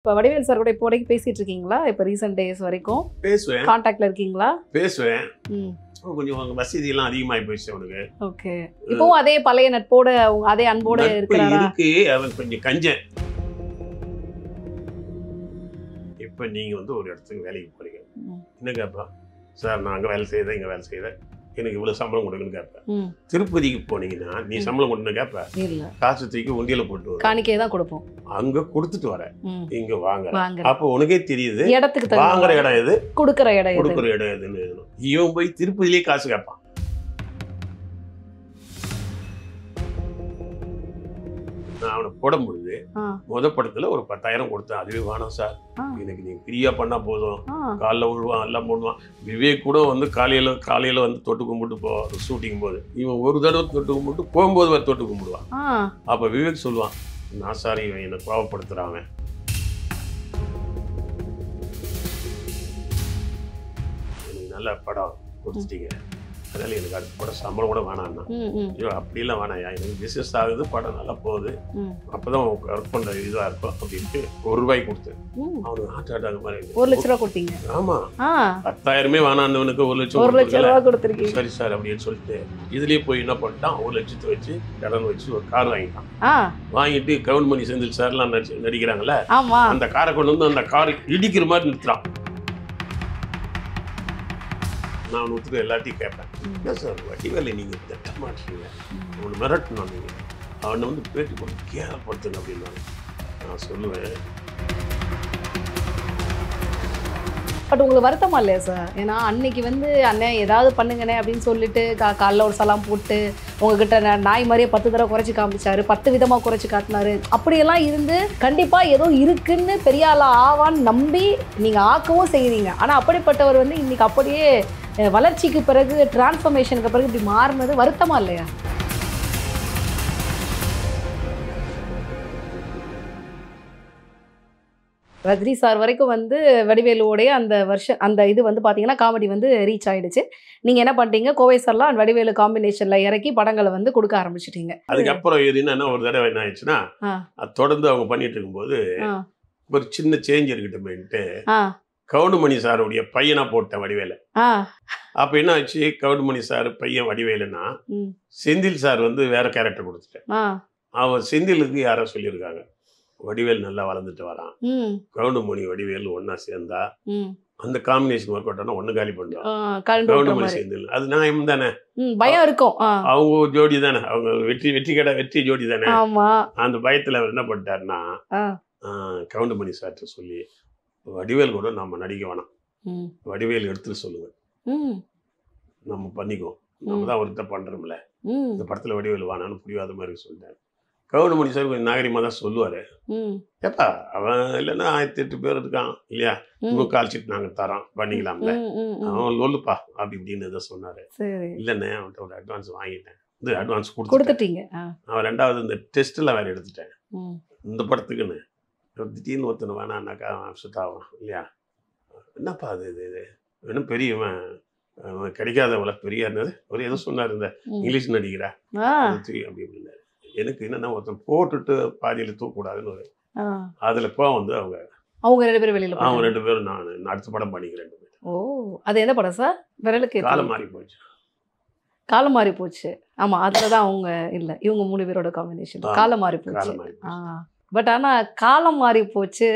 இப்ப வடிவேல் சார் கூட இப்போ வரைக்கும் பேசிட்டு இருக்கீங்களா? இப்ப ரீசன்ட் டேஸ் வரைக்கும் பேசுவேன். கான்டாக்ட்ல இருக்கீங்களா? பேசுவேன். ம். கொஞ்சம் வசதியெல்லாம் அதிகமாகி போயிடுச்சு அவனுக்கு. ஓகே. இப்பவும் அதே பழைய நட்போட அதே அன்போட நட்பு இருக்கிறாரா? இருக்கு. அவன் கொஞ்சம் கஞ்சன். இப்ப நீங்க வந்து ஒரு இடத்துக்கு வேலைக்கு போறீங்க. என்ன கேட்பா? சார் நான் அங்க வேலை செய்தேன், இங்க வேலை செய்தேன். எனக்கு இவ்வளவு சம்பளம் கொடுங்கன்னு கேட்பேன். திருப்பதிக்கு போனீங்கன்னா நீ சம்பளம் கொடுன்னு கேட்ப? இல்ல. காசு தூக்கி உண்டியல போட்டு காணிக்கை தான் கொடுப்போம். அங்க கொடுத்துட்டு வர. இங்க வாங்குற. அப்ப உனக்கே தெரியுது இடத்துக்கு வாங்குற இடம் எது, கொடுக்குற இடம் எது, கொடுக்குற இடம் எதுன்னு. இவன் போய் திருப்பதியிலே காசு கேட்பான். நான் அவனை போடும் பொழுது முத படத்துல ஒரு 10,000 கொடுத்தேன். அதுவே வேணாம் சார், எனக்கு நீங்க ஃப்ரீயா பண்ணா போதும். காலைல விழுவான், எல்லாம் போடுவான். விவேக் கூட வந்து காலையில வந்து தொட்டு கும்பிட்டு போ ஷூட்டிங் போது. இவன் ஒரு தடவை தொட்டு கும்பிட்டு போகும்போது தொட்டு கும்பிடுவான். அப்ப விவேக் சொல்லுவான், நான் சார் இவன் என்னை கோவப்படுத்துறான், எனக்கு நல்ல படம் கொடுத்துட்டீங்க, அதனால எனக்கு அடுத்த படம் சம்பளம் கூட வேணாம்னா. ஐயோ அப்படிலாம் வேணாயா, எனக்கு பிசினஸ் ஆகுது, படம் நல்லா போகுது, அப்பதான் ஒர்க் பண்ற இதா இருக்கும் அப்படின்ட்டு ₹1 கொடுத்தேன். அவனுக்கு ஹார்ட் அட்டாக் மாதிரி. 1 லட்ச ரூபா கொடுத்தீங்க? ஆமா. 10,000 வேணாந்தவனுக்கு 1 லட்சம் கொடுத்துருக்கீங்க. சரி சார் அப்படின்னு சொல்லிட்டு இதுலயே போய் என்ன பண்ணிட்டான், 1 லட்சத்தை வச்சு கடன் வச்சு ஒரு கார் வாங்கிட்டான். வாங்கிட்டு கவுன்மணி செந்தில் சார்லாம் நடிக்கிறாங்கல்ல, அந்த காரை கொண்டு வந்து அந்த கார் இடிக்கிற மாதிரி நிறுத்துறான். நான் ஒருத்தர் எல்லாத்தையும் கேட்பேன், என்ன சார் வடிவேலை நீங்கள் தட்ட மாட்டீங்க, அவனை மிரட்டணும், நீங்கள் அவனை வந்து பேட்டி போட்டு கேரப்படுத்துங்க அப்படின்னா நான் சொல்லுவேன். பட் உங்களுக்கு வருத்தமா இல்லையா சார்? ஏன்னா அன்னைக்கு வந்து அண்ணன் ஏதாவது பண்ணுங்கண்ணே அப்படின்னு சொல்லிட்டு காலைல ஒரு சலாம் போட்டு உங்ககிட்ட நாய் மாதிரியே 10 தடவை குறைச்சி காமிச்சாரு, 10 விதமாக குறைச்சி காட்டினாரு. அப்படியெல்லாம் இருந்து கண்டிப்பாக ஏதோ இருக்குன்னு பெரிய ஆளா ஆவான்னு நம்பி நீங்கள் ஆக்கவும் செய்கிறீங்க. ஆனால் அப்படிப்பட்டவர் வந்து இன்னைக்கு அப்படியே வளர்ச்சிக்கு பிறகு டிரான்ஸ்ஃபர்மேஷனுக்கு பிறகு இப்படி மாறினது வருத்தமா இல்லையா? ரஜினி சார் வரைக்கும் வந்து வடிவேலுவோடைய அந்த வருஷம் அந்த இது வந்து பார்த்தீங்கன்னா காமெடி வந்து ரீச் ஆயிடுச்சு. நீங்கள் என்ன பண்ணிட்டீங்க, கோவை சார்லாம் வடிவேலு காம்பினேஷனில் இறக்கி படங்களை வந்து கொடுக்க ஆரம்பிச்சிட்டீங்க. அதுக்கப்புறம் இது என்னன்னா ஒரு தடவை என்ன ஆயிடுச்சுன்னா, தொடர்ந்து அவங்க பண்ணிட்டு இருக்கும்போது ஒரு சின்ன சேஞ்ச் இருக்கட்டுமேன்ட்டு கவுண்டமணி சாருடைய பையனா போட்டேன் வடிவேல. அப்ப என்ன ஆச்சு, கவுண்டமணி சார் பையன் வடிவேலுன்னா செந்தில் சார் வந்து வேற கேரக்டர் கொடுத்துட்டேன். அவன் செந்திலுக்கு யாரோ சொல்லியிருக்காங்க, வடிவேல் நல்லா வளர்ந்துட்டு வரான், கவுண்டமணி வடிவேல் ஒன்னா சேர்ந்தா அந்த காம்பினேஷன் ஒர்க் அவுட் ஆனா ஒண்ணு காலி பண்ணுவான் கவுண்டமணி செந்தில். அது நியாயம் தானே, பயம் இருக்கும். அவங்க ஜோடி தானே, அவங்க வெற்றி ஜோடி தானே. அந்த பயத்துல அவர் என்ன பண்ணிட்டாருன்னா, கவுண்டமணி சார்ட்ட சொல்லி வடிவேல் கூட நம்ம நடிக்க வேணாம், வடிவேல் எடுத்துட்டு சொல்லுங்க, நம்ம பண்ணிக்குவோம், நம்ம தான் ஒருத்த பண்றோம்ல, இந்த படத்துல வடிவேல் வேணான்னு புரியாத மாதிரி சொல்லிட்டாரு. கவுண்டமணி சார் கொஞ்சம் நாகரிகமாக தான் சொல்லுவாரு, ஏப்பா அவன் இல்லைன்னா 1008 பேர் இருக்கான் இல்லையா, இன்னும் கால்ஷீட் நாங்கள் தரோம் பண்ணிக்கலாம்ல, அவன் லொல்லுப்பா அப்படி இப்படின்னு எதை சொன்னாரு. இல்லைண்ணே அவன்கிட்ட ஒரு அட்வான்ஸ் வாங்கிட்டேன், இது அட்வான்ஸ் கொடுத்துட்டீங்க, அவன் 2வது இந்த டெஸ்ட்ல வேற எடுத்துட்டேன் இந்த படத்துக்குன்னு. திடீர்னு ஒருத்தனை வேணான்னாக்கா அவன் அப்செட் ஆகும் இல்லையா, என்னப்பா அது இது வேணும் பெரியவன் கிடைக்காதவள பெரிய இருந்தது ஒரு எதுவும் சொன்னார், இந்த இங்கிலீஷ் நடிக்கிறா அப்படி அப்படின்னாரு. எனக்கு என்னன்னா ஒருத்தன் போட்டுட்டு பாதியில் தூக்கக்கூடாதுன்னு ஒரு அதுல போக வந்து அவங்க 2 பேரும் வெளியில, அவங்க 2 பேரும் நான் அடுத்த படம் பண்ணிக்கிறேன். ஓ, அது என்ன படம் சார்? விரலுக்கு காலம் மாறி போச்சு. காலம் மாறி போச்சு. ஆமா, அதுலதான் அவங்க இல்ல, இவங்க 3 பேரோட காம்பினேஷன் காலம் மாறி போச்சு. பட் ஆனா காலம் மாறி போச்சு,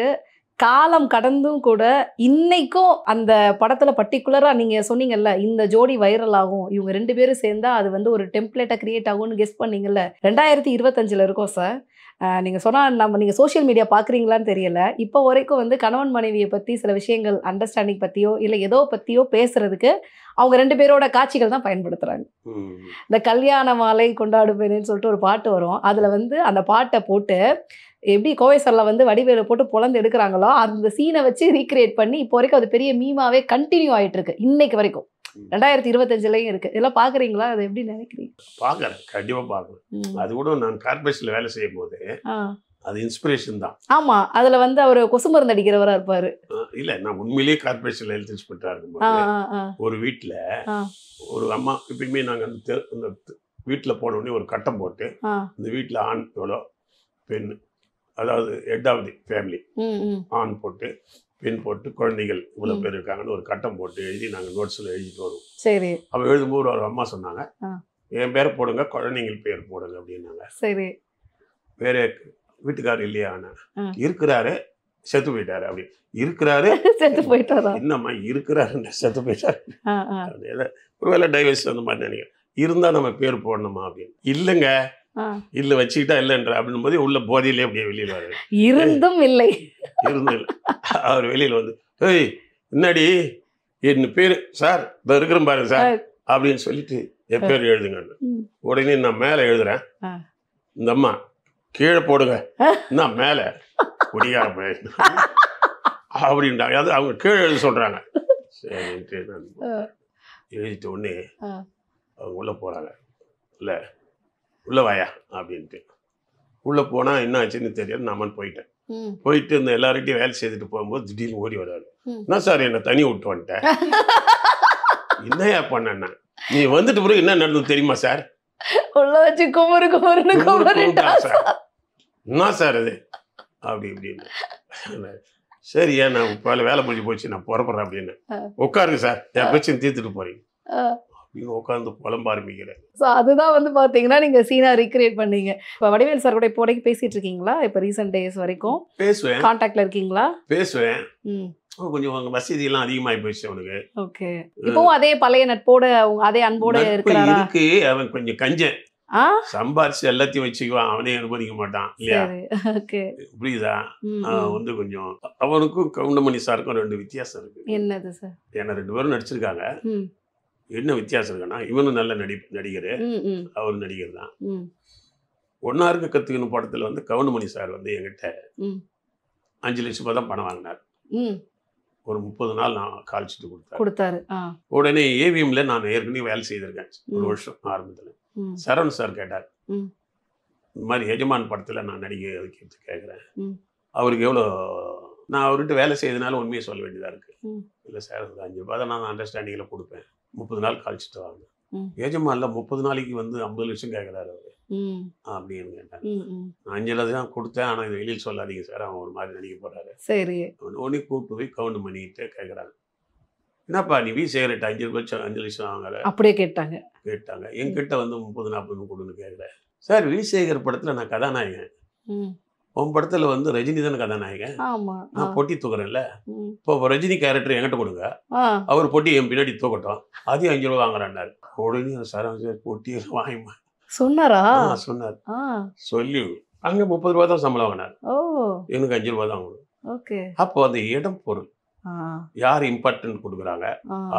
காலம் கடந்தும் கூட இன்னைக்கும் அந்த படத்துல பர்டிகுலரா நீங்க சொன்னீங்கல்ல, இந்த ஜோடி வைரல் ஆகும், இவங்க 2 பேரும் சேர்ந்தா அது வந்து ஒரு டெம்ப்ளேட்டா கிரியேட் ஆகும்னு கெஸ் பண்ணீங்கல்ல. 2025 இருக்கோம் சார். நீங்க சொன்னா நீங்க சோஷியல் மீடியா பாக்குறீங்களான்னு தெரியல, இப்போ வரைக்கும் வந்து கணவன் மனைவியை பத்தி சில விஷயங்கள் அண்டர்ஸ்டாண்டிங் பத்தியோ இல்ல ஏதோ பத்தியோ பேசுறதுக்கு அவங்க 2 பேரோட காட்சிகள் தான் பயன்படுத்துறாங்க. இந்த கல்யாண மாலை கொண்டாடுவேன்னு சொல்லிட்டு ஒரு பாட்டு வரும், அதுல வந்து அந்த பாட்டை போட்டு எப்படி கோவை சார்ல வந்து வடிவேலை போட்டு பொழந்து எடுக்கிறாங்களோ அந்த சீனை வச்சு ரீக்ரியேட் பண்ணி இப்போ வரைக்கும் அது பெரிய மீமாவே கண்டினியூ ஆயிட்டு இருக்கு இன்னைக்கு வரைக்கும். 2025லயும் இருக்கு. இதெல்லாம் பாக்குறீங்களா? அது எப்படி நினைக்கிறீங்க? பாக்குறேன், கண்டிப்பா பாக்குறேன். அது கூட நான் கார்பரேஷன்ல வேலை செய்யும் போது அது இன்ஸ்பிரேஷன் தான். ஆமா, அதுல வந்து அவர் கொசு மருந்து அடிக்கிறவரா இருப்பாரு. இல்ல, நான் உண்மையிலேயே கார்பரேஷன்ல ஹெல்த் இன்ஸ்பெக்டரா இருக்கும்போது ஒரு வீட்டுல ஒரு அம்மா, எப்பயுமே நாங்க அந்த வீட்டுல போன உடனே ஒரு கட்டம் போட்டு இந்த வீட்டுல ஆண் எவ்வளோ பெண் அதாவது ஹெட் ஆஃப் தி ஃபேமிலி ஆண் போட்டு பெண் போட்டு குழந்தைகள் இவ்வளோ பேர் இருக்காங்கன்னு ஒரு கட்டம் போட்டு எழுதி நாங்கள் நோட்ஸில் எழுதிட்டு வருவோம். சரி. அப்போ எழுதும்போது ஒரு அம்மா சொன்னாங்க, என் பேரை போடுங்க, குழந்தைங்கள் பேர் போடுங்க அப்படின்னாங்க. சரி. பேரே வீட்டுக்காரர் இல்லையா? இருக்கிறாரு, செத்து போயிட்டாரு. அப்படி இருக்கிறாரு, செத்து போயிட்டாரா? என்னம்மா இருக்கிறாரு, செத்து போயிட்டாரு. ஒருவேளை டைவர்ஸ் அந்த மாதிரி நினைக்கிறேன். இருந்தா நம்ம பேர் போடணுமா அப்படின்னு. இல்லைங்க, இல்ல வச்சுக்கிட்டா இல்லைன்ற அப்படின் போது உள்ள போதையிலே அப்படியே வெளியில் வர்றாரு. இருந்தும் இல்லை. இருந்தும் இல்லை. அவர் வெளியில் வந்து, ஏய் என்னடி என் பேர் சார் இப்போ இருக்கிறேன் பாருங்க சார் அப்படின்னு சொல்லிட்டு என் பேர் எழுதுங்க. உடனே நான் மேலே எழுதுறேன். இந்த அம்மா கீழே போடுங்க, நான் மேலே குடிகார போயிடு அப்படின்ட்டாங்க. அது அவங்க கீழே எழுத சொல்றாங்க. சரின்ட்டு நான் எழுதிட்ட உடனே அவங்க உள்ள போறாங்க. இல்லை உள்ள வாயா அப்படின்ட்டு உள்ள போனா என்ன ஆச்சுன்னு தெரியாது. நான் போயிட்டேன். போயிட்டு இந்த எல்லார்கிட்டையும் வேலை செய்துட்டு போகும்போது திடீர்னு ஓடி வராரு. என்ன சார் என்னை தனி விட்டு வந்துட்டேன். என்னையா பண்ண, நீ வந்துட்டு பிறகு என்ன நடந்தது தெரியுமா சார்? உள்ள வச்சு குமரு குமருன்னு குமருட்டா சார். என்ன சார் அது அப்படி இப்படின்னு. சரியா, நான் இப்போ வேலை முடிஞ்சு போச்சு, நான் புறப்படுறேன் அப்படின்னு. உட்காருங்க சார், என் பிரச்சனை தீர்த்துட்டு போறீங்க அப்படின்னு உட்காந்து புலம்ப ஆரம்பிக்கிறேன். ஸோ அதுதான் வந்து பார்த்தீங்கன்னா நீங்கள் சீனா ரீக்ரியேட் பண்ணீங்க. இப்போ வடிவேல் சார் கூட இப்போதைக்கு பேசிட்டு இருக்கீங்களா? இப்போ ரீசெண்ட் டேஸ் வரைக்கும் பேசுவேன். கான்டாக்ட்ல இருக்கீங்களா? பேசுவேன். கொஞ்சம் வசதி எல்லாம் அதிகமாகி போயிடுச்சு அவனுக்கு. ஓகே. இப்பவும் அதே பழைய நட்போட அதே அன்போட இருக்கிறாரா? இருக்கு. அவன் கொஞ்சம் கஞ்சன், சம்பாரிச்சு எல்லாத்தையும் வச்சுக்குவான், அவனே அனுமதிக்க மாட்டான் இல்லையா? புரியுதா? வந்து கொஞ்சம் அவனுக்கும் கவுண்டமணி சாருக்கும் 2 வித்தியாசம் இருக்கு. என்னது சார்? ஏன்னா 2 பேரும் நடிச்சிருக்காங்க. என்ன வித்தியாசம் இருக்குன்னா, இவனும் நல்ல நடிகர், அவரும் நடிகர் தான். ஒன்னா இருக்க கத்துக்கணும் படத்துல வந்து கவுண்டமணி சார் வந்து என்கிட்ட 5 லட்சம் ரூபாய் தான் பணம் வாங்கினார். ஒரு 30 நாள் நான் கால்ச்சிட்டு கொடுத்தாரு. உடனே ஏவிஎம்ல நான் ஏற்கனவே வேலை செய்திருக்கேன் 1 வருஷம் ஆரம்பத்துல. சரவண் சார் கேட்டார், இந்த மாதிரி எஜமான் படத்துல நான் நடிக்க கேட்குறேன், அவருக்கு எவ்வளோ? நான் அவர்கிட்ட வேலை செய்தனால உண்மையை சொல்ல வேண்டியதா இருக்கு. இல்லை சார், 5 ரூபாய் தான் நான் அண்டர்ஸ்டாண்டிங்கில் கொடுப்பேன், 30 நாள் கழிச்சுட்டு வாங்க. எஜமான்ல 30 நாளைக்கு வந்து 50 லட்சம் கேட்குறாரு அவரு அப்படின்னு கேட்டாங்க. நான் 5 லட்சம் தான் கொடுத்தேன், ஆனால் இது வெளியில் சொல்லாதீங்க சார், அவன் ஒரு மாதிரி நடிக்க போறாரு. சரி. உடனே கூப்பிட்டு போய் கவுண்ட் பண்ணிட்டு கேட்குறாங்க, என்னப்பா நீ சிகரெட் 5 லட்சம் வாங்கல? அப்படியே கேட்டாங்க. என்கிட்ட வந்து 30-40 கொடுன்னு கேட்குறேன். சார் விசேகர் படத்துல நான் கதாநாயகன், உன் படத்துல வந்து ரஜினி தானே கதாநாயகன், நான் பொட்டி தூக்குறேன்ல, இப்போ ரஜினி கேரக்டர் என்கிட்ட கொடுங்க, அவர் பொட்டி என் பின்னாடி தூக்கட்டும், அதையும் 5 ரூபா வாங்குறாரு. உடனே சார் பொட்டி வாங்கி சொன்னாரா? சொன்னார். சொல்லி அங்க 30 ரூபா தான் சம்பளம் வாங்கினார், எனக்கு 5 ரூபா தான் வாங்கணும். அப்போ அந்த இடம் பொருள் யார் இம்பார்ட்டன்ட் கொடுக்குறாங்க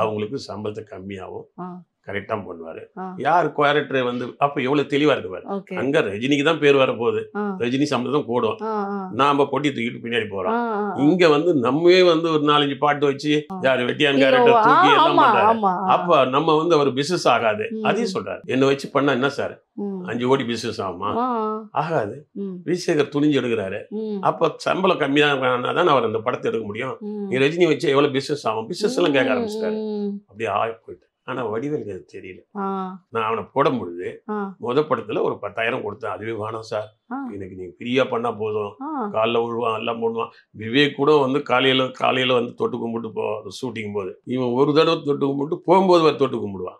அவங்களுக்கு சம்பளத்தை கம்மியாகும், கரெக்டா பண்ணுவாரு. யார் கேரக்டர் வந்து அப்ப எவ்வளவு தெளிவா இருக்குவாரு. அங்க ரஜினிக்கு தான் பேர் வர போகுது, ரஜினி சம்பளம் தான் கூடும், நாம பொட்டி தூக்கிட்டு பின்னாடி போறோம். இங்க வந்து நம்மவே வந்து ஒரு 4-5 பாட்டு வச்சு யாரு வெட்டியான் கேரக்டர் தூக்கி எல்லாம் பண்றாரு. அப்ப நம்ம வந்து அவர் பிசினஸ் ஆகாது. அதையும் சொல்றாரு, என்ன வச்சு பண்ணா என்ன சார் 5 கோடி பிசினஸ் ஆகுமா? ஆகாது. விசேகர் துணிஞ்சு எடுக்கிறாரு. அப்ப சம்பளம் கம்மியா தான் அவர் அந்த படத்தை எடுக்க முடியும். நீ ரஜினி வச்சு எவ்வளவு பிசினஸ் ஆகும், பிசினஸ் எல்லாம் கேட்க ஆரம்பிச்சிட்டாரு. அப்படியே ஆகி போயிட்டு. ஆனா வடிவேலுக்கு அது தெரியல. நான் அவனை போடும் பொழுது படத்துல ஒரு 10,000 கொடுத்தேன். அதுவே வேணாம் சார், எனக்கு நீ ஃப்ரீயா பண்ணா போதும், காலைல விழுவான் எல்லாம் போடுவான். விவேக் கூட வந்து காலையில வந்து தொட்டு கும்பிட்டு போ ஷூட்டிங் போது, இவன் ஒரு தடவை தொட்டு கும்பிட்டு போகும்போது தொட்டு கும்பிடுவான்.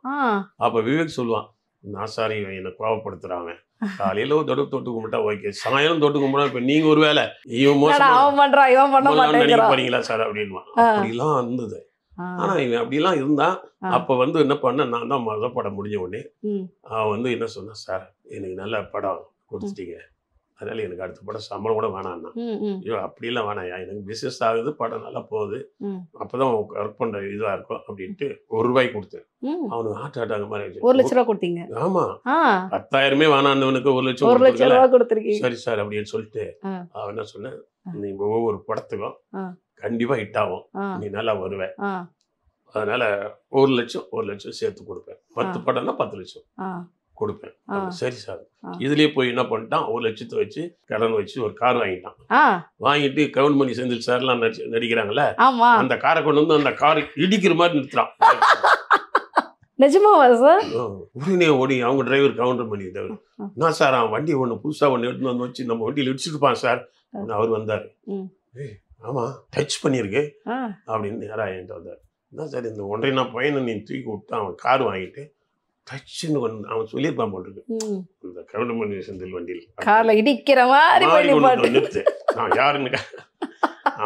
அப்ப விவேக் சொல்லுவான், நான் சார் இவன் என்னை கோவப்படுத்துறாங்க, காலையில ஒரு தடவை தொட்டு கும்பிட்டா ஓகே, சாயங்காலம் தொட்டு கும்பிடா இப்ப நீங்க ஒரு வேலை இவன் மோசம் நினைக்க போறீங்களா சார் அப்படின்வான். அப்படிலாம் இருந்தது. ஆனா இவன் அப்படிலாம் இருந்தான். அப்ப வந்து என்ன பண்ண, நான் தான் படம் முடிஞ்ச உடனே அவன் வந்து என்ன சொன்னா, சார் எனக்கு நல்ல படம் கொடுத்துட்டீங்க, அதனால எனக்கு அடுத்த படம் சம்பளம் கூட வேணான்னா. ஐயோ அப்படிலாம் வேணாயா, எனக்கு பிசினஸ் ஆகுது, படம் நல்லா போகுது, அப்பதான் ஒர்க் பண்ற இதுவா இருக்கும் அப்படின்ட்டு 1 ரூபாய் கொடுத்தேன். அவனுக்கு ஹார்ட் அட்டாக் மாதிரி 1 லட்சம் ரூபாய் கொடுத்தீங்க. ஆமா, 10,000 வேணான்னவனுக்கு 1 லட்சம் கொடுத்துருக்கீங்க. சரி சார் அப்படின்னு சொல்லிட்டு அவன் என்ன சொன்னேன், நீ ஒவ்வொரு படத்துக்கும் கண்டிப்பா ஹிட் ஆகும், நீ நல்லா வருவேன், அதனால 1 லட்சம் சேர்த்து கொடுப்பேன், 10 படம்னா 10 லட்சம் கொடுப்பேன். சரி சார். இதுலயே போய் என்ன பண்ணிட்டான், 1 லட்சத்தை வச்சு கடன் வச்சு ஒரு கார் வாங்கிட்டான். வாங்கிட்டு கவுண்டமணி செந்தில் சார் எல்லாம் நடிக்கிறாங்கல்ல, அந்த காரை கொண்டு வந்து அந்த கார் இடிக்கிற மாதிரி நிறுத்துறான். நிஜமாவா சார்? உடனே ஓடி அவங்க டிரைவர் கவுண்டர் பண்ணிக்கிட்டாரு. நான் சார் அவன் வண்டி ஒன்று புதுசாக ஒன்று எடுத்துன்னு வந்து வச்சு நம்ம வண்டியில் இடிச்சுட்டுப்பான் சார். அவர் வந்தார். ஆமாம் டச் பண்ணியிருக்கு அப்படின்னு யாரா என்கிட்ட வந்தார். என்ன சார் இந்த ஒன்றை நான் பையனை நீ தூக்கி விட்டு அவன் கார் வாங்கிட்டு டச்சுன்னு அவன் சொல்லியிருப்பான் போட்டிருக்கு. இந்த கவுண்டர் பண்ணி செந்தில் வண்டியில் காரில் இடிக்கிற மாதிரி நிறுத்து. நான் யாருன்னு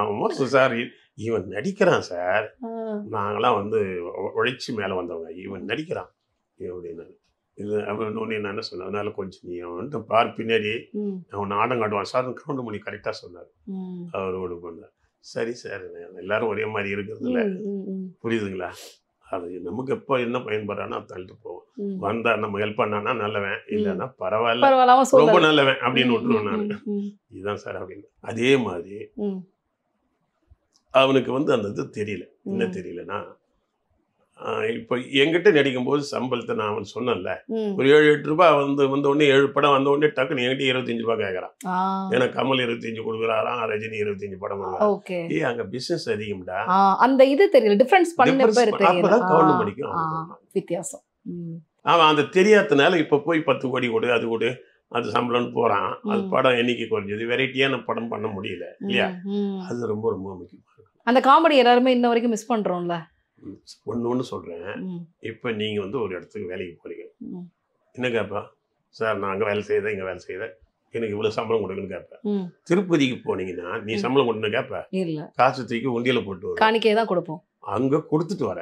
அவன் சார் இவன் நடிக்கிறான் சார். நாங்களாம் வந்து உழைச்சி மேலே வந்தவங்க. இவன் நடிக்கிறான் அப்படின்னு இது அவன் ஒன்று நான் என்ன சொன்னேன். அதனால கொஞ்சம் நீ அவன் வந்து பார் பின்னாடி அவன் நாடம் காட்டுவான் சார். கவுண்ட் பண்ணி கரெக்டாக சொன்னார். அவரோடு பண்ணார். சரி சார் எல்லாரும் ஒரே மாதிரி இருக்கிறதுல புரியுதுங்களா? அது நமக்கு எப்போ என்ன பயன்படுறானோ தள்ளிட்டு போவோம். வந்தா நம்ம ஹெல்ப் பண்ணானா நல்லவன், இல்லைன்னா பரவாயில்ல ரொம்ப நல்லவன் அப்படின்னு விட்டுருவேன் நான். இதுதான் சார் அப்படின்னு. அதே மாதிரி அவனுக்கு வந்து அந்த இது தெரியல. என்ன தெரியலன்னா இப்போ என்கிட்ட நடிக்கும் போது சம்பளத்தை நான் அவன் சொன்னேன்ல, ஒரு 7-8 ரூபாய் வந்து உடனே 7 படம் வந்த உடனே டக்குன்னு என்கிட்ட 25 ரூபாய் கேட்கறான். ஏன்னா கமல் 25 கொடுக்குறாராம், ரஜினி 25 படம் கொடுக்குறான். அங்க பிசினஸ் அதிகம்டா. அந்த இது தெரியல, டிஃபரன்ஸ் அப்பதான் கவுண்ட் படிக்கும் வித்தியாசம். அவன் அந்த தெரியாதனால இப்ப போய் 10 கோடி கொடு அது கொடு அது சம்பளம்னு போறான். அது படம் எண்ணிக்கை குறைஞ்சது, வெரைட்டியான படம் பண்ண முடியல இல்லையா? அது ரொம்ப ரொம்ப முக்கியமா இருக்கு. அந்த காமெடி எல்லாருமே இன்ன வரைக்கும் மிஸ் பண்றோம்ல. ஒன்று சொல்கிறேன். இப்போ நீங்கள் வந்து ஒரு இடத்துக்கு வேலைக்கு போகிறீங்க. என்ன கேட்பா? சார் நான் அங்கே வேலை செய்தேன், இங்கே வேலை செய்தேன், எனக்கு இவ்வளோ சம்பளம் கொடுக்குன்னு கேட்பேன். திருப்பதிக்கு போனீங்கன்னா நீ சம்பளம் கொடுன்னு கேட்ப? இல்லை, காசு தூக்கி உண்டியில் போட்டு காணிக்கே தான் கொடுப்போம். அங்கே கொடுத்துட்டு வர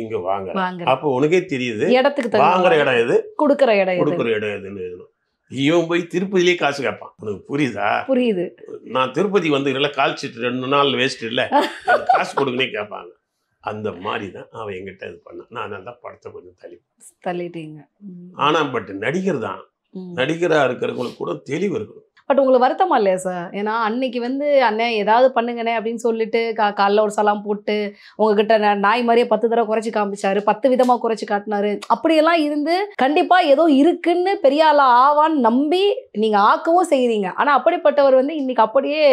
இங்கே வாங்க. அப்போ உனக்கே தெரியுது இடத்துக்கு வாங்குற இடம் எது, கொடுக்குற இடம் எதுன்னு எழுதணும். இவன் போய் திருப்பதியிலே காசு கேட்பான். உனக்கு புரியுதா? புரியுது. நான் திருப்பதி வந்து இல்லை கால்ச்சிட்டு 2 நாள் வேஸ்ட் இல்லை காசு கொடுக்குன்னே கேட்பாங்க. அந்த மாதிரி தான் அவன் எங்கிட்ட இது பண்ணான். நான் அந்த படத்தை கொஞ்சம் தள்ளிட்டீங்க. ஆனால் பட் நடிகர் தான், நடிகராக இருக்கிறவங்களுக்கு கூட தெளிவு இருக்கணும். பட் உங்களுக்கு வருத்தமா இல்லையா சார்? ஏன்னா அன்னைக்கு வந்து அண்ணே ஏதாவது பண்ணுங்கண்ணே அப்படின்னு சொல்லிட்டு காலைல ஒரு சலாம் போட்டு உங்ககிட்ட நாய் மாதிரியே 10 தடவை குறைச்சி காமிச்சாரு, 10 விதமாக குறைச்சி காட்டினாரு. அப்படியெல்லாம் இருந்து கண்டிப்பாக ஏதோ இருக்குன்னு பெரிய ஆளா ஆவான்னு நம்பி நீங்கள் ஆக்கவும் செய்கிறீங்க. ஆனால் அப்படிப்பட்டவர் வந்து இன்னைக்கு அப்படியே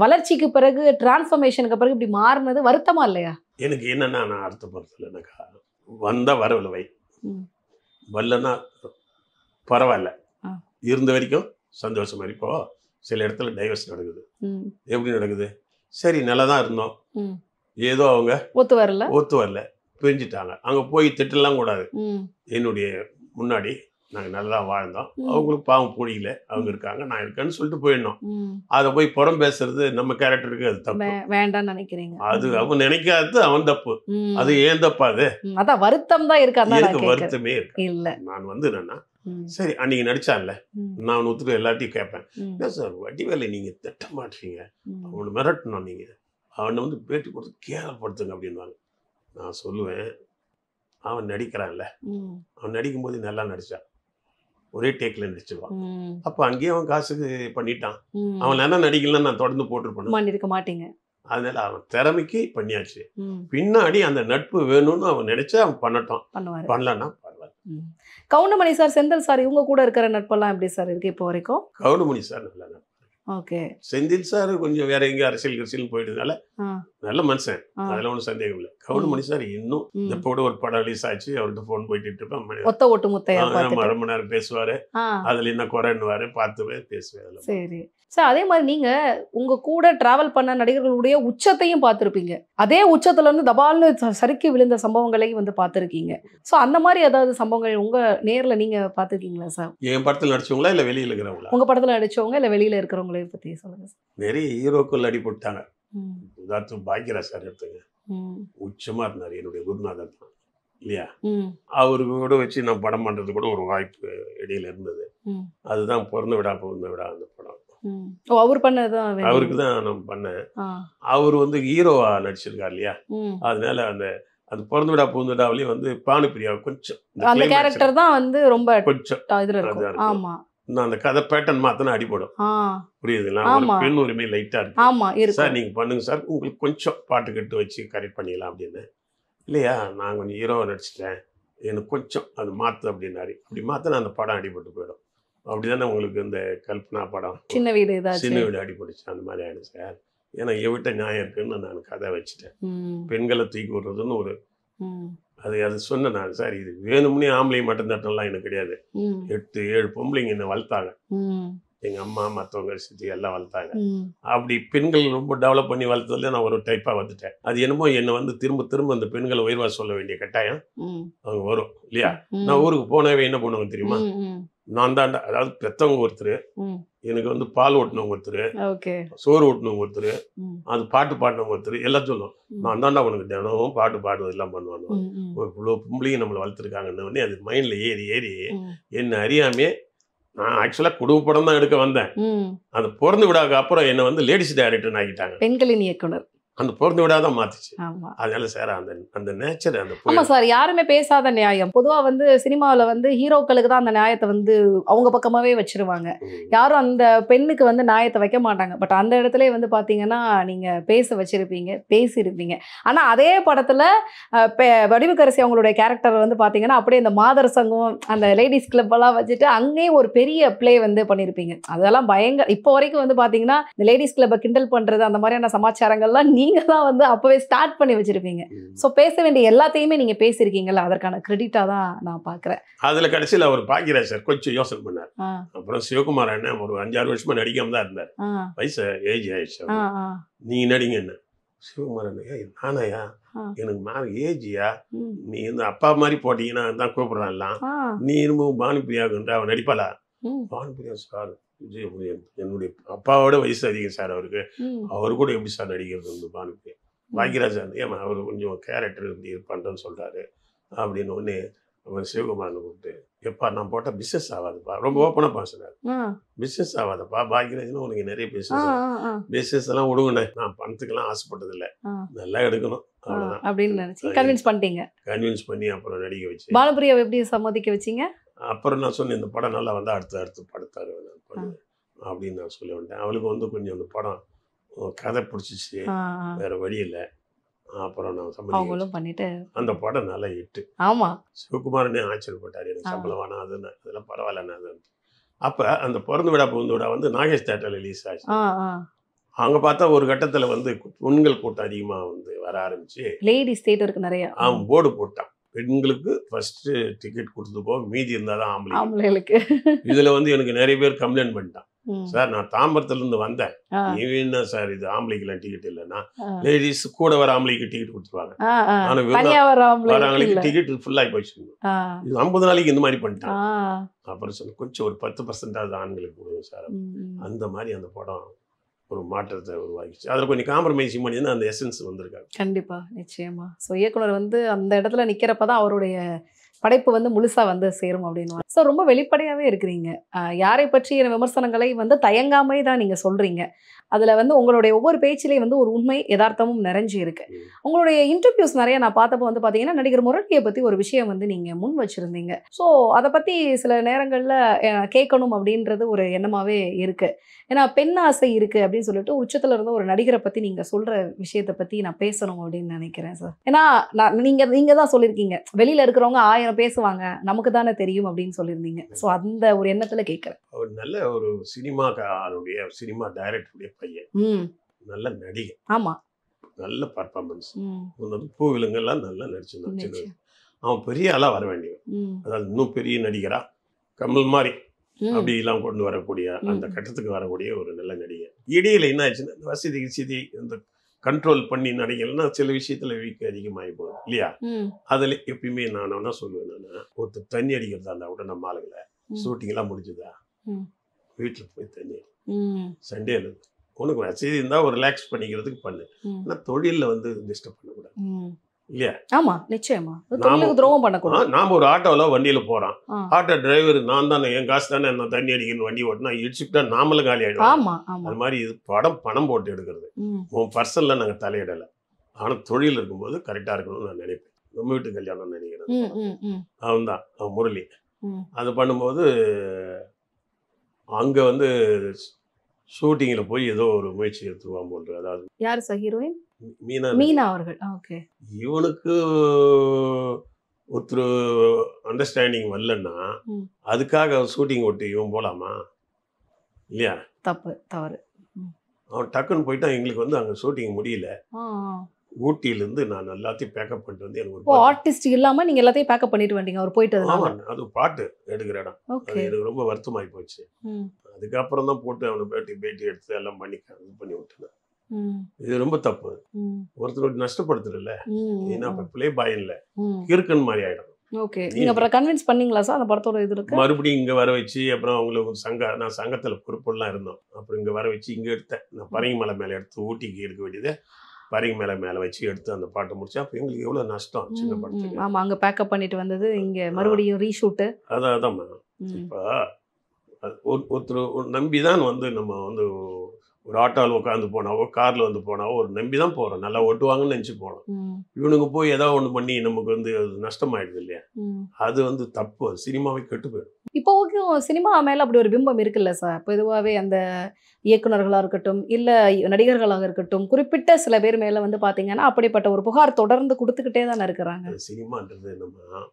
வளர்ச்சிக்கு பிறகு டிரான்ஸ்ஃபர்மேஷனுக்கு பிறகு இப்படி மாறினது வருத்தமா இல்லையா? எனக்கு என்னன்னா நான் அர்த்தப்படுத்தல. எனக்கா வந்தால் வரவில்லை வை, வரலன்னா பரவாயில்ல, இருந்த வரைக்கும் சந்தோஷமா. இப்போ சில இடத்துல டைவர்ஸ் நடக்குது. எப்படி நடக்குது? சரி நல்லா தான் இருந்தோம், ஏதோ அவங்க ஒத்து வரல பிரிஞ்சுட்டாங்க. அங்கே போய் திட்டலாம் கூடாது. என்னுடைய முன்னாடி நாங்கள் நல்லா வாழ்ந்தோம், அவங்களுக்கு பாவம் பிடிக்கல, அவங்க இருக்காங்க நான் இருக்கேன்னு சொல்லிட்டு போயிடணும். அதை போய் புறம் பேசுறது நம்ம கேரக்டருக்கு அது தப்பு, வேண்டாம்னு நினைக்கிறீங்க. அது அவன் நினைக்காதது அவன் தப்பு, அது ஏன் தப்பா? அது அதான் வருத்தம் தான் இருக்கு. வருத்தமே இருக்கு. இல்லை நான் வந்து என்னன்னா சரி அன்னைக்கு நடிச்சான்ல, நான் ஒத்துட்டு எல்லாத்தையும் கேட்பேன். இல்லை சார் வடிவேலை நீங்க திட்ட மாட்டீங்க, அவனை மிரட்டணும், நீங்க அவனை வந்து பேட்டி கொடுத்து கேவலப்படுத்துங்க அப்படின்வாங்க. நான் சொல்லுவேன் அவன் நடிக்கிறான்ல, அவன் நடிக்கும்போது நல்லா நடிச்சான், ஒரே டேக்ல நடிச்சிருவான். அப்ப அங்கேயே அவன் காசுக்கு பண்ணிட்டான். அவன் நல்லா நடிக்கலாம் நான் தொடர்ந்து போட்டிருப்பேன் மாட்டீங்க. அதனால அவன் திறமைக்கு பண்ணியாச்சு. பின்னாடி அந்த நட்பு வேணும்னு அவன் நினைச்சா அவன் பண்ணட்டும், பண்ணலன்னா பரவாயில்ல. கவுண்டமணி சார், செந்தில் சார் இவங்க கூட இருக்கிற நட்பெல்லாம் எப்படி சார் இருக்கு இப்போ வரைக்கும்? கவுண்டமணி சார் நல்ல நட்பு. ஓகே. செந்தில் சார் கொஞ்சம் வேற எங்க அரசியல் போயிட்டதுனால நல்ல மனுஷன், அதுல ஒன்றும் சந்தேகம் இல்லை. கவுண்டமணி சார் இன்னும் இப்போ கூட ஒரு படம் ரிலீஸ் ஆச்சு, அவர்கிட்ட போன் போயிட்டு இருப்பேன், ஒத்த ஓட்டு முத்தையா ரொம்ப நேரம் பேசுவாரு, அதுல என்ன குறைன்னுவாரு, பார்த்து பேசுவேன். சரி சார், அதே மாதிரி நீங்க உங்க கூட டிராவல் பண்ண நடிகர்களுடைய உச்சத்தையும் பார்த்துருப்பீங்க. அதே உச்சத்துல இருந்து தபால்னு சறுக்கி விழுந்த சம்பவங்களையும் வந்து பார்த்துருக்கீங்க. ஸோ அந்த மாதிரி ஏதாவது சம்பவங்கள் உங்க நேர்ல நீங்க பார்த்துருக்கீங்களா சார்? என் படத்தில் நடிச்சவங்களா இல்லை வெளியில இருக்கிறவங்களா? உங்க படத்துல நடிச்சவங்க இல்லை வெளியில இருக்கிறவங்களே பத்தி சொல்லுங்க சார். நிறைய ஹீரோக்கள் அடிபட்டாங்க. உதாரணத்துக்கு பாக்யராஜ் சார் எடுத்துங்க, உச்சமா இருந்தார், என்னுடைய குருநாதர் தான் இல்லையா? அவருக்கு கூட வச்சு நான் படம் பண்றது கூட ஒரு வாய்ப்பு இடையில இருந்தது. அதுதான் பிறந்த விடா புகுந்த விடா அந்த படம். அவர் பண்ணதான் அவருக்கு தான் நான் பண்ணேன். அவர் வந்து ஹீரோவா நடிச்சிருக்காரு இல்லையா? அதனால அந்த அது பிறந்த விடா புகுந்த விடாவிலேயே வந்து பானுப்பிரியா கொஞ்சம் அந்த கேரக்டர் தான் வந்து ரொம்ப கொஞ்சம் ஆமா, நான் அந்த கதை பேட்டர்ன் மாத்தினா அடிபடும், புரியுதுங்களா? ஒரு பெண் உரிமை லைட்டா இருக்கு சார், நீங்க பண்ணுங்க சார், உங்களுக்கு கொஞ்சம் பாட்டு கட்டு வச்சு கரெக்ட் பண்ணிடலாம் அப்படின்னு. இல்லையா நான் கொஞ்சம் ஹீரோவை நடிச்சிட்டேன், எனக்கு கொஞ்சம் அது மாற்று அப்படின்னாரு. அப்படி மாற்றினா அந்த படம் அடிபட்டு போயிடும். அப்படிதானே உங்களுக்கு இந்த கல்பனா படம் சின்ன வீடு அடிபடுச்சு, அந்த மாதிரி ஆயிடும் சார். ஏன்னா எவிட்ட நியாயம் இருக்குன்னு நான் கதை வச்சுட்டேன். பெண்களை தூக்கி விடுறதுன்னு ஒரு அது சொன்னேன் நான், சார் இது வேணும்னே ஆம்பளையும் மட்டும் தட்டலாம் எனக்கு கிடையாது. 8 7 பொம்பளைங்க என்னை வளர்த்தாங்க. எங்கள் அம்மா மற்றவங்க சித்தி எல்லாம் வளர்த்தாங்க. அப்படி பெண்கள் ரொம்ப டெவலப் பண்ணி வளர்த்ததுல நான் ஒரு டைப்பாக வந்துட்டேன். அது என்னமோ என்னை வந்து திரும்ப திரும்ப அந்த பெண்களை உயர்வா சொல்ல வேண்டிய கட்டாயம் அவங்க வரும் இல்லையா? நான் ஊருக்கு போனவே என்ன பண்ணுவாங்க தெரியுமா? நான் தான், அதாவது பெற்றவங்க ஒருத்தர், எனக்கு வந்து பால் ஓட்டினவங்க ஒருத்தர், சோறு ஓட்டினவங்க ஒருத்தர், அது பாட்டு பாடினவங்க ஒருத்தர், எல்லாம் சொல்லுவோம். நான் தாண்டா உனக்கு தினமும் பாட்டு பாடுவது எல்லாம் பண்ணுவானு. இவ்வளோ பொம்பளையும் நம்மளை வளர்த்துருக்காங்கன்னு அது மைண்டில் ஏறி ஏறி என்னை அறியாமே நான் ஆக்சுவலாக குடும்ப படம் தான் எடுக்க வந்தேன். அந்த பிறந்து விடாத அப்புறம் என்னை வந்து லேடிஸ் டைரக்டர்னு ஆகிட்டாங்க. பெண்களின் இயக்குனர். அந்த பிறந்து விடாதான் மாத்துச்சு. அதனால சார் அந்த நேச்சர் அந்த ஆமா சார், யாருமே பேசாத நியாயம். பொதுவா வந்து சினிமாவில் வந்து ஹீரோக்களுக்கு தான் அந்த நியாயத்தை வந்து அவங்க பக்கமாவே வச்சிருவாங்க. யாரும் அந்த பெண்ணுக்கு வந்து நியாயத்தை வைக்க மாட்டாங்க. பட் அந்த இடத்துல வந்து பாத்தீங்கன்னா நீங்க பேச வச்சிருப்பீங்க, பேசியிருப்பீங்க. ஆனா அதே படத்துல வடிவுக்கரசி அவங்களுடைய கேரக்டர் வந்து பாத்தீங்கன்னா அப்படியே இந்த மாதர் சங்கம், அந்த லேடிஸ் கிளப் எல்லாம் வச்சுட்டு அங்கேயும் ஒரு பெரிய பிளே வந்து பண்ணியிருப்பீங்க. அதெல்லாம் பயங்கர. இப்போ வரைக்கும் வந்து பாத்தீங்கன்னா இந்த லேடிஸ் கிளப்பை கிண்டல் பண்றது அந்த மாதிரியான சமாச்சாரங்கள்லாம் நீங்க தான் வந்து அப்பவே ஸ்டார்ட் பண்ணி வச்சிருப்பீங்க. சோ பேச வேண்டிய எல்லாத்தையுமே நீங்க பேசியிருக்கீங்கல்ல, அதற்கான கிரெடிட்டா தான் நான் பாக்குறேன். அதுல கடைசியில் அவர் பாக்கியராஜ் சார் கொஞ்சம் யோசனை பண்ணார். அப்புறம் சிவகுமார் அண்ணன் ஒரு 5-6 வருஷமா நடிக்காம தான் இருந்தார். வயசு ஏஜ் ஆயிடுச்சு. நீங்க நடிங்க என்ன? சிவகுமார் அண்ணன், நானாயா? எனக்கு மேல ஏஜியா? நீ இந்த அப்பா மாதிரி போட்டீங்கன்னா தான் கூப்பிடுறான்லாம். நீ இன்னமும் பானுப்பிரியாவுக்கு அவன் நடிப்பாளா? பானுப்பிரியா சார் என்னுடைய அப்பாவோட வயசு அதிகம் சார் அவருக்கு. அவரு கூட எப்படி சார் நடிக்கிறது வந்து பானுப்பிரியா? பாக்கியராஜ் ஏமா அவர் கொஞ்சம் கேரக்டர் இப்படி பண்ணுறேன்னு சொல்கிறாரு அப்படின்னு ஒன்று அவர் சிவகுமாரனை கூப்பிட்டு, எப்பா நான் போட்டால் பிஸ்னஸ் ஆகாதுப்பா, ரொம்ப ஓப்பனாக பேசுனார். பிஸ்னஸ் ஆகாதப்பா பாக்கியராஜ்னு உனக்கு நிறைய பிஸ்னஸ் எல்லாம் விடுங்கண்ணே, நான் பணத்துக்கெல்லாம் ஆசைப்பட்டதில்லை, நல்லா எடுக்கணும் அவ்வளோதான் அப்படின்னு நினச்சி கன்வின்ஸ் பண்ணிட்டீங்க. கன்வின்ஸ் பண்ணி அப்புறம் நடிக்க வச்சு பானுப்பிரியாவை எப்படி சம்மதிக்க வச்சிங்க? அப்புறம் நான் சொன்னேன் இந்த படம் நல்லா வந்து அடுத்து படத்தாரு நான் பண்ணுவேன் அப்படின்னு நான் சொல்லி வந்தேன். அவளுக்கு வந்து கொஞ்சம் அந்த படம் கதை பிடிச்சிச்சு, வேற வழி இல்லை. அப்புறம் நான் சம்பளம் பண்ணிட்டு அந்த படம் நல்லா ஹிட்டு. ஆமா, சிவகுமாரனே ஆச்சரியப்பட்டார், எனக்கு சம்பளம் வேணாம் அதுன்னு. அதெல்லாம் பரவாயில்லண்ணா அது. அப்போ அந்த பிறந்து விடா புகுந்து விடா வந்து நாகேஷ் தேட்டரில் ரிலீஸ் ஆச்சு. அங்கே பார்த்தா ஒரு கட்டத்தில் வந்து பெண்கள் கூட்டம் அதிகமாக வந்து வர ஆரம்பிச்சு, லேடிஸ் தியேட்டருக்கு நிறைய அவன் போர்டு போட்டான், பெண்களுக்கு ஃபர்ஸ்ட் டிக்கெட் கொடுத்துப்போ மீதி இருந்தால் தான் ஆம்பளைகளுக்கு. இதில் வந்து எனக்கு நிறைய பேர் கம்ப்ளைண்ட் பண்ணிட்டான், சார் நான் தாம்பரத்துலேருந்து வந்தேன், என்ன சார் இது ஆம்பளைக்கெல்லாம் டிக்கெட் இல்லைன்னா லேடிஸ் கூட வர ஆம்பளைக்கு டிக்கெட் கொடுத்துருவாங்க, ஆனால் வரவங்களுக்கு டிக்கெட் ஃபுல்லாகி போச்சு. இது 50 நாளைக்கு இந்த மாதிரி பண்ணிட்டான். அப்புறம் சொன்ன கொஞ்சம் ஒரு 10% ஆண்களுக்கு கொடுங்க சார். அந்த மாதிரி அந்த படம் ஒரு மாற்றத்தை உருவாக்கிச்சு. அதில் கொஞ்சம் காம்ப்ரமைசிங் பண்ணி அந்த எசன்ஸ் வந்திருக்காங்க. கண்டிப்பா, நிச்சயமா. ஸோ இயக்குனர் வந்து அந்த இடத்துல நிற்கிறப்ப தான் அவருடைய படைப்பு வந்து முழுசாக வந்து சேரும் அப்படின்னு. ஸோ ரொம்ப வெளிப்படையாகவே இருக்கிறீங்க. யாரை பற்றிய விமர்சனங்களை வந்து தயங்காமே தான் நீங்கள் சொல்கிறீங்க. அதில் வந்து உங்களுடைய ஒவ்வொரு பேச்சிலையும் வந்து ஒரு உண்மை யதார்த்தமும் நிறைஞ்சு இருக்கு. உங்களுடைய இன்டர்வியூஸ் நிறைய நான் பார்த்தப்போ வந்து பார்த்தீங்கன்னா நடிகர் முரளியை பற்றி ஒரு விஷயம் வந்து நீங்கள் முன் வச்சுருந்தீங்க. ஸோ அதை பற்றி சில நேரங்களில் கேட்கணும் அப்படின்றது ஒரு எண்ணமாகவே இருக்குது. ஏன்னா பெண் ஆசை இருக்குது அப்படின்னு சொல்லிட்டு உச்சத்தில் இருந்த ஒரு நடிகரை பற்றி நீங்கள் சொல்கிற விஷயத்தை பற்றி நான் பேசணும் அப்படின்னு நினைக்கிறேன் சார். ஏன்னா நீங்கள் தான் சொல்லியிருக்கீங்க, வெளியில் இருக்கிறவங்க 1000 பேசுவாங்க, நமக்கு தானே தெரியும் அப்படின்னு சொல்லியிருந்தீங்க. ஸோ அந்த ஒரு எண்ணத்தில் கேட்குறேன். ஒரு நல்ல ஒரு சினிமா டைரக்டருடைய பையன், நல்ல நடிகை, ஆமா, நல்ல பர்ஃபார்மன்ஸ், பூவிலங்கெல்லாம் நல்லா நடிச்சு அவன் பெரிய ஆளா வர வேண்டியவன். அதாவது இன்னும் பெரிய நடிகரா கமல் மாதிரி அப்படி எல்லாம் கொண்டு வரக்கூடிய அந்த கட்டத்துக்கு வரக்கூடிய ஒரு நல்ல நடிகை. இடையில என்ன ஆச்சுன்னா வசதி இந்த கண்ட்ரோல் பண்ணி நடிகள்னா சில விஷயத்துல வீக் அதிகமாகி போகுது இல்லையா? அதுல எப்பயுமே நான் என்ன சொல்லுவேன், நான் ஒருத்தர் தண்ணி அடிக்கிறதா இருந்தா கூட நம்ம ஆளுங்களை ஷூட்டிங் எல்லாம் முடிஞ்சுதா வீட்டுல போய் தண்ணி சண்டே உனக்கு வசதி இருந்தா ஒரு ரிலாக்ஸ் பண்ணிக்கிறதுக்கு பண்ணு, ஆனா தொழில வந்து டிஸ்டர்ப் பண்ணக்கூடாது இல்லையா? ஆமா, நிச்சயமா. துரோகம் பண்ணக்கூடாது. நாம ஒரு ஆட்டோல வண்டியில போறோம், ஆட்டோ டிரைவர் நான் தானே, என் காசு தானே என்ன தண்ணி அடிக்கணும் வண்டி ஓட்டினா இடிச்சுட்டா நாமளும் காலி ஆயிடும். அது மாதிரி இது பணம் போட்டு எடுக்கிறது. உன் பர்சன்ல நாங்க தலையிடலை, ஆனா தொழில் இருக்கும்போது கரெக்டா இருக்கணும்னு நான் நினைப்பேன். நம்ம வீட்டு கல்யாணம் நினைக்கிறேன், அவன் தான் அவன் முரளி. அது பண்ணும்போது அங்க வந்து ஷூட்டிங்கில் போய் ஏதோ ஒரு முயற்சி எடுத்துருவான் போன்று. அதாவது யார் சார் ஹீரோயின்? மீனா அவர்கள். ஓகே. இவனுக்கு ஒருத்தர் அண்டர்ஸ்டாண்டிங் வரலன்னா அதுக்காக ஷூட்டிங் ஓட்டி இவன் போகலாமா இல்லையா? தவறு. அவன் டக்குன்னு போயிட்டான். எங்களுக்கு வந்து அங்கே ஷூட்டிங் முடியல, ஊட்டியிலேருந்து நான் எல்லாத்தையும் பேக்கப் பண்ணிட்டு வந்து எனக்கு ஒரு ஆர்டிஸ்ட் இல்லாமல் நீங்கள் எல்லாத்தையும் பேக்கப் பண்ணிட்டு வந்தீங்க அவர் போயிட்டு. அது பாட்டு எடுக்கிற இடம். அது எனக்கு ரொம்ப வருத்தமாகி போச்சு. அதுக்கப்புறம் தான் போட்டு அவனை பேட்டி எடுத்து எல்லாம் பண்ணி விட்டுனேன். இது ரொம்ப தப்பு. ஒருத்தர் நஷ்டப்படுத்துறல. ஏன்னா இப்போ பிளே பாய் இல்லை, கிறுக்கன் மாதிரி ஆகிடும். ஓகே, நீங்க அப்புறம் கன்வின்ஸ் பண்ணீங்களா சார் அந்த படத்தோட இது இருக்கு? மறுபடியும் இங்கே வர வச்சு அப்புறம் அவங்களுக்கு நான் சங்கத்தில் பொறுப்பெல்லாம் இருந்தோம். அப்புறம் இங்கே வர வச்சு இங்கே எடுத்தேன். நான் பரங்கிமலை மேலே எடுத்து ஊட்டிக்கு எடுக்க வேண்டியது பரங்கிமலை மேலே வச்சு எடுத்து அந்த பாட்டு முடிச்சா அப்போ எங்களுக்கு எவ்வளோ நஷ்டம் சின்ன படத்துக்கு. ஆமாம், அங்கே பேக்கப் பண்ணிட்டு வந்தது இங்கே மறுபடியும் ரீஷூட்டு. அதான் இப்போ ஒருத்தர் நம்பி தான் வந்து நம்ம வந்து ஒரு ஆட்டோவில் உட்காந்து போனாவோ காரில் வந்து போனாவோ ஒரு நம்பி தான் போகிறோம், நல்லா ஓட்டுவாங்கன்னு நினச்சி போனோம். இவனுங்க போய் ஏதாவது ஒன்று பண்ணி நமக்கு வந்து அது நஷ்டமாயிடுது இல்லையா? அது வந்து தப்பு. அது சினிமாவே கெட்டு போயிடும். இப்போ ஓகே, சினிமா மேலே அப்படி ஒரு பிம்பம் இருக்குல்ல சார். பொதுவாகவே அந்த இயக்குநர்களாக இருக்கட்டும் இல்லை நடிகர்களாக இருக்கட்டும் குறிப்பிட்ட சில பேர் மேலே வந்து பார்த்தீங்கன்னா அப்படிப்பட்ட ஒரு புகார் தொடர்ந்து கொடுத்துக்கிட்டே தானே இருக்கிறாங்க. சினிமான்றது நம்ம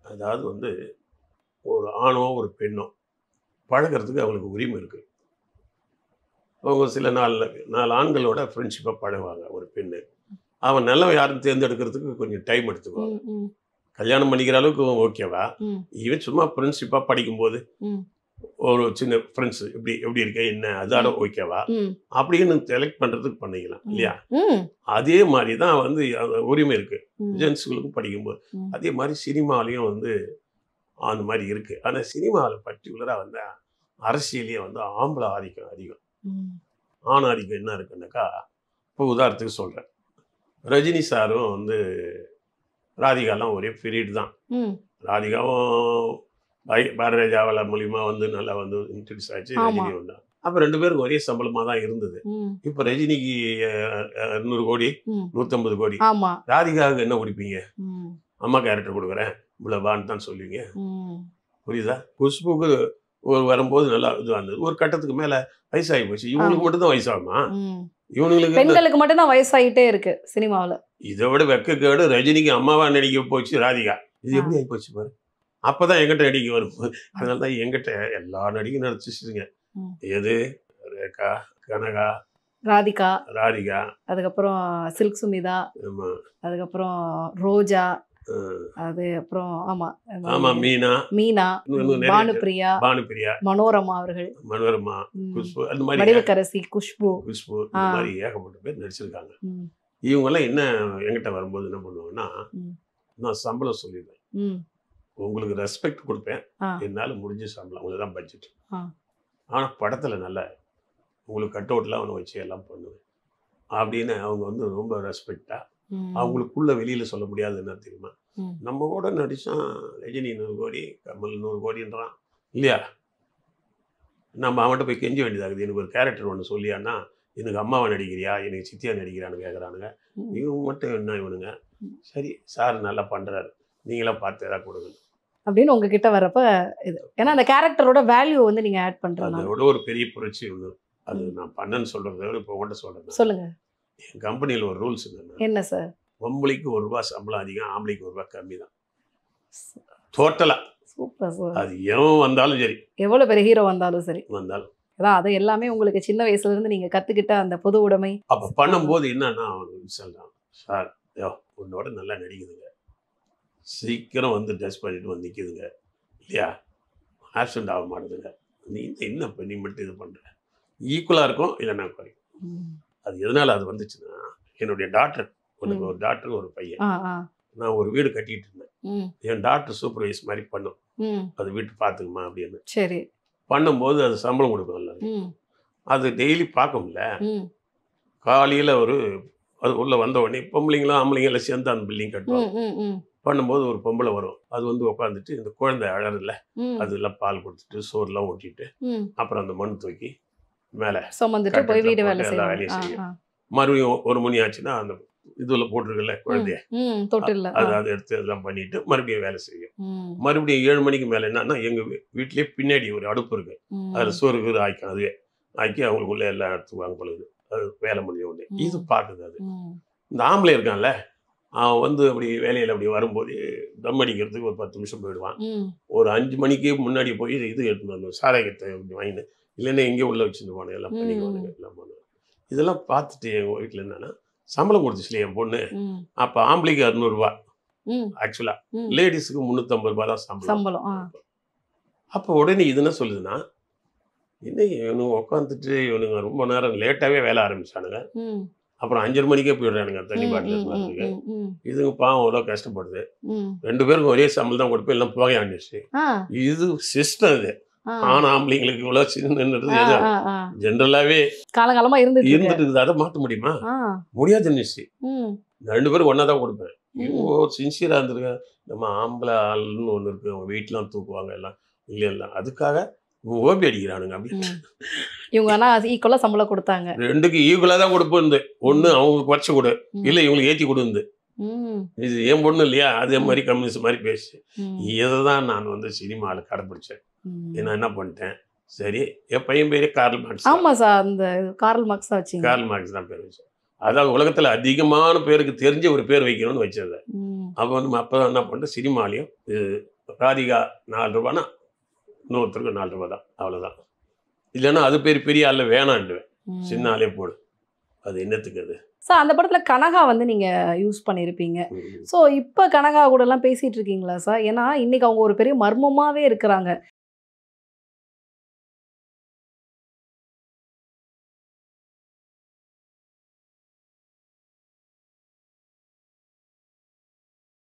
அதாவது வந்து ஒரு ஆணோ ஒரு பெண்ணோ பழகிறதுக்கு அவங்களுக்கு உரிமை இருக்குது. அவங்க சில நாலு ஆண்களோட ஃப்ரெண்ட்ஷிப்பாக பழகுவாங்க. ஒரு பெண்ணு அவன் நல்லவன் யாரும் தேர்ந்தெடுக்கிறதுக்கு கொஞ்சம் டைம் எடுத்துக்குவாங்க. கல்யாணம் பண்ணிக்கிற அளவுக்கு ஓகேவா? ஈவன் சும்மா ஃப்ரெண்ட்ஷிப்பாக படிக்கும்போது ஒரு சின்ன ஃப்ரெண்ட்ஸ் எப்படி இருக்க என்ன அதோட ஓகேவா அப்படின்னு செலக்ட் பண்ணுறதுக்கு பண்ணிக்கலாம் இல்லையா? அதே மாதிரி தான் வந்து உரிமை இருக்குது ஜென்ஸுகளுக்கும் படிக்கும்போது. அதே மாதிரி சினிமாலையும் வந்து அந்த மாதிரி இருக்குது. ஆனால் சினிமாவில் பர்டிகுலராக வந்து அரசியலையே வந்து ஆம்பளை ஆதிக்கம் அதிகம், ஆண் ஆதிக்கம் என்ன இருக்குன்னாக்கா, இப்போ உதாரணத்துக்கு சொல்கிறேன், ரஜினி சாரும் வந்து ராதிகாலாம் ஒரே பீரியட் தான். ராதிகாவும் பாரதிராஜாவால் மூலியமாக வந்து நல்லா வந்து இன்ட்ரடியூஸ் ஆச்சு, ரஜினி ஒன்றா. அப்போ 2 பேருக்கு ஒரே சம்பளமாக தான் இருந்தது. இப்போ ரஜினிக்கு 200 கோடி 150 கோடி, ராதிகாவுக்கு என்ன கொடுப்பீங்க? அம்மா கேரக்டர் கொடுக்குறேன் இவ்வளோபான்னு தான் சொல்லுவீங்க. புரியுதா? குஷ்புக்கு வரும்போது நல்லா இதுவாக இருந்தது. ஒரு கட்டத்துக்கு மேலே வயசாகி போச்சு. இவங்களுக்கு மட்டும்தான் வயசாகுமா? இவங்களுக்கு பெண்களுக்கு மட்டும்தான் வயசாகிட்டே இருக்கு சினிமாவில். இதை விட வெக்கக்கேடு ரஜினிக்கு அம்மாவா நடிக்க போச்சு ராதிகா. இது எப்படி ஆகி போச்சு பாரு. அப்போதான் எங்கிட்ட நடிக்க வரும்போது அதனால தான் எங்கிட்ட எல்லா நடிகையும் நடிச்சிச்சுங்க. எது ரேகா, கனகா, ராதிகா, அதுக்கப்புறம் சில்க் சுமிதா, அதுக்கப்புறம் ரோஜா, அது அப்புறம் மீனா, பானுப்பிரியா, மனோரமா அவர்கள், குஷ்பு, அந்த மாதிரி வடிவக்கரசி, குஷ்பு இந்த மாதிரி ஏகப்பட்ட பேர் நடிச்சிருக்காங்க. இவங்கெல்லாம் என்ன என்கிட்ட வரும்போது என்ன பண்ணுவாங்கன்னா, நான் சம்பளம் சொல்லிடுவேன், உங்களுக்கு ரெஸ்பெக்ட் கொடுப்பேன், என்னால் முடிஞ்ச சம்பளம், உங்களுக்கு தான் பட்ஜெட், ஆனால் படத்தில் நல்ல உங்களுக்கு கட் அவுட்லாம் அவனை வச்சு எல்லாம் பண்ணுவேன் அப்படின்னு அவங்க வந்து ரொம்ப ரெஸ்பெக்டாக அவங்களுக்குள்ள வெளியில் சொல்ல முடியாது. என்ன தெரியுமா, நம்ம கூட நடித்தான் ரஜினி 100 கோடி, கமல் 100 கோடின்றான் இல்லையா? நம்ம அவன்கிட்ட போய் கெஞ்ச வேண்டியதாகுது. எனக்கு ஒரு கேரக்டர் ஒன்று சொல்லியான்னா, எனக்கு அம்மாவை நடிக்கிறியா, எனக்கு சித்தியா நடிக்கிறான்னு கேட்குறானுங்க. இவங்க மட்டும் என்ன இவனுங்க, சரி சார் நல்லா பண்ணுறாரு, நீங்களாம் பார்த்து எதாவது கொடுங்க அப்படின்னு உங்ககிட்ட வரப்ப இது. ஏன்னா அந்த கேரக்டரோட வேல்யூ வந்து நீங்கள் ஆட் பண்ணுறது. அதோட ஒரு பெரிய புரட்சி ஒன்று. அது நான் பண்ணேன்னு சொல்கிறத விட இப்போ உங்கள்கிட்ட சொல்கிறேன். சொல்லுங்கள். என் கம்பெனியில் ஒரு ரூல்ஸ் என்ன சார்? பொம்பளைக்கு ₹1 சம்பளம் அதிகம், ஆம்பளைக்கு ₹1 கம்மி தான் டோட்டலாக. Super sir. அது எவன் வந்தாலும் சரி, எவ்வளோ பெரிய ஹீரோ வந்தாலும் சரி வந்தாலும் அதான் அது எல்லாமே உங்களுக்கு சின்ன வயசுலேருந்து நீங்கள் கற்றுக்கிட்ட அந்த பொது உடைமை. அப்போ பண்ணும்போது என்னன்னா அவனுக்கு சொல்கிறான், சார் உன்னோட நல்லா நடிக்குதுங்க, சீக்கிரம் வந்து ட்ரெஸ் பண்ணிட்டு வந்து நிற்கிதுங்க இல்லையா, ஆப்சண்ட் ஆக மாட்டேதுங்க, நீ என்ன பண்ணி மட்டும் இது பண்ணுற, ஈக்குவலாக இருக்கும் இல்லைன்னா குறையும். அது எதனால் அது வந்துச்சுன்னா, என்னுடைய டாக்டர், உனக்கு ஒரு டாக்டர் ஒரு பையன், நான் ஒரு வீடு கட்டிகிட்டு இருந்தேன், என் டாக்டர் சூப்பர்வைஸ் மாதிரி பண்ணும், அது வீட்டு பார்த்துக்குமா அப்படின்னு. சரி. பண்ணும்போது அது சம்பளம் கொடுக்கும்ல, அது டெய்லி பார்க்க முடியல. காலையில் அது உள்ளே வந்த உடனே பொம்பளைங்களும் ஆம்பளைங்களும் சேர்ந்து அந்த பில்டிங் கட்டுவாங்க. பண்ணும்போது ஒரு பொம்பளை வரும், அது வந்து உட்காந்துட்டு இந்த குழந்தை அழறில்ல, அதெல்லாம் பால் கொடுத்துட்டு சோறுலாம் ஊட்டிட்டு அப்புறம் அந்த மண் தூக்கி மேலே சுமந்துட்டு போய் வீடு வேலை எல்லா வேலையும் செய்யும். மறுபடியும் 1 மணி ஆச்சுன்னா அந்த இதுல போட்டிருக்குல்ல குழந்தைய அதை எடுத்து அதெல்லாம் பண்ணிட்டு மறுபடியும் வேலை செய்யும். மறுபடியும் 7 மணிக்கு மேலே என்னன்னா, எங்கள் வீட்லேயே பின்னாடி ஒரு அடுப்பு இருக்கு, அதில் சோறு ஆய்க்கும், அதுவே ஆக்கி அவங்களுக்குள்ள எல்லாம் எடுத்துக்குவாங்க பொழுது, அது வேலை முடிஞ்ச உடனே இது பார்க்குது. அது இந்த ஆம்பளை இருக்கான்ல, அவன் வந்து அப்படி வேலையில் அப்படி வரும்போது தம் அடிக்கிறதுக்கு ஒரு 10 நிமிஷம் போயிடுவான். ஒரு 5 மணிக்கு முன்னாடி போய் இது எடுத்துன்னு வரணும், சாராயத்தை இப்படி வாங்கினு, இல்லைன்னா எங்கேயும் உள்ள வச்சுட்டு போனேன், எல்லாம் பண்ணிக்குவானுங்க, எல்லாம் பண்ணுவேன். இதெல்லாம் பார்த்துட்டு எங்கள் வீட்டில் என்னன்னா, சம்பளம் கொடுத்துச்சுல என் பொண்ணு. அப்போ ஆம்பளைக்கு 600 ரூபா ஆக்சுவலா, லேடிஸுக்கு 350 ரூபா தான் சம்பளம். அப்போ உடனே இது என்ன சொல்லுதுன்னா, இன்னும் இவனுங்க உட்காந்துட்டு இவனுங்க ரொம்ப நேரம் லேட்டாகவே வேலை ஆரம்பிச்சானுங்க. அப்புறம் 5:30 மணிக்கே போயிடுறானுங்க தண்ணி பாட்டில் எடுத்துறதுக்கு. இதுங்க பாவம் அவ்வளோ கஷ்டப்படுது. 2 பேருக்கும் ஒரே சம்பளம் தான் கொடுப்பேன், எல்லாம் போயாண்டுச்சு. இது சிஸ்டம் இது. ஆம்பளைங்களுக்கு இவ்வளோ சின்னது ஜென்ரலாகவே காலகாலமா இருந்துட்டு இருக்குது. அதை மாற்ற முடியுமா? முடியாதுன்னு 2 பேரும் ஒன்றா தான் கொடுப்பேன். இவங்க சின்சியராக இருந்திருக்க. நம்ம ஆம்பளை ஆள்னு ஒன்று இருக்கு, அவங்க வெயிட்லாம் தூக்குவாங்க எல்லாம் இல்லை அதுக்காக ஓபி அடிக்கிறானுங்க. அப்படி இவங்க ஆனால் ஈக்குவலாக சம்பளம் கொடுத்தாங்க. 2க்கு ஈக்குவலாக தான் கொடுப்போம். ஒன்று அவங்களுக்கு குறைச்சி கொடு, இல்லை இவங்களுக்கு ஏற்றி கொடுந்து. இது என் பொண்ணு இல்லையா, அதே மாதிரி கம்யூனிஸ்ட் மாதிரி பேசு. இதை தான் நான் வந்து சினிமாவில் கடைப்பிடிச்சேன். நான் என்ன பண்ணிட்டேன், சரி என் பையன் பேரே கார்ல் மார்க்ஸ். ஆமாம் சார், அந்த கார்ல் மார்க்ஸ் தான் வச்சு. கார்ல் மார்க்ஸ் தான் பேர் வச்சேன். அதாவது உலகத்தில் அதிகமான பேருக்கு தெரிஞ்ச ஒரு பேர் வைக்கணும்னு வச்சது. அப்போ வந்து அப்போ தான் என்ன பண்ணிட்டு சினிமாலையும் ராதிகா 4 ரூபானா இன்னொருத்தருக்கு 4 ரூபா தான், அவ்வளோதான். இல்லைன்னா அது பெரிய ஆள் வேணான்டுவேன், சின்ன ஆளே போடு, அது என்னத்துக்கு அது. சார் அந்த படத்தில் கனகா வந்து நீங்கள் யூஸ் பண்ணியிருப்பீங்க. ஸோ இப்போ கனகா கூடலாம் பேசிகிட்டு இருக்கீங்களா சார்? ஏன்னா இன்றைக்கி அவங்க ஒரு பெரிய மர்மமாகவே இருக்கிறாங்க.